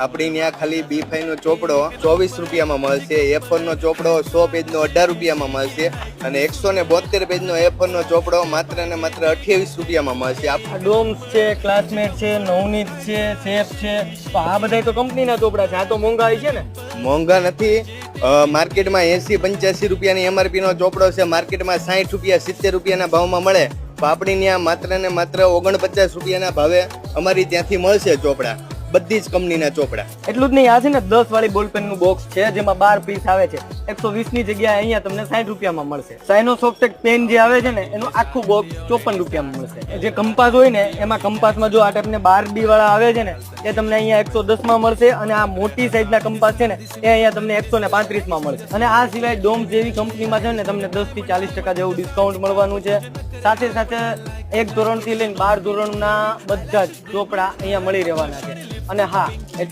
આપણી ત્યાં ખાલી B5 નો ચોપડો 24 રૂપિયામાં મળશે, A4 નો ચોપડો 100 પેજનો 18 રૂપિયામાં મળશે અને 172 પેજનો A4 નો ચોપડો માત્ર ને માત્ર 28 રૂપિયામાં મળશે. ડોમ્સ છે, ક્લાસમેટ છે, નવનીત છે, સેફ છે, તો આ બધા તો કંપનીના ચોપડા છે. આ તો મોંઘા છે ને? મોંઘા નથી. માર્કેટમાં 80-85 રૂપિયાની MRP નો ચોપડો છે, માર્કેટમાં 60 રૂપિયા 70 રૂપિયાના ભાવમાં મળે. તો આપણી ત્યાં માત્ર ને માત્ર 49 રૂપિયાના ભાવે અમારી ત્યાંથી મળશે ચોપડા, બધી જ કંપનીના ચોપડા. એટલું જ નહીં, આ છે ને 10 વાળી બોલપેન નું બોક્સ છે જેમાં 12 પીસ આવે છે. 120 ની જગ્યાએ અહીંયા તમને 60 રૂપિયામાં મળશે. સાઇનો સોફ્ટેક પેન જે આવે છે ને એનું આખું બોક્સ 54 રૂપિયામાં મળશે. જે કંપાસ હોય ને એમાં કંપાસમાં જો આ ટાઈપને 12B વાળા આવે છે ને એ તમને અહીંયા 110 માં મળશે અને આ મોટી સાઈઝના કંપાસ છે ને એ અહીંયા તમને 135 માં મળશે. અને આ સિવાય ડોમ્સ જેવી કંપનીમાં છે ને તમને 10 થી 40% જેવું ડિસ્કાઉન્ટ મળવાનું છે. સાથે સાથે 1 ધોરણથી લઈને 12 ધોરણના બધા જ ચોપડા અહીંયા મળી રહેવાના છે. અને હા,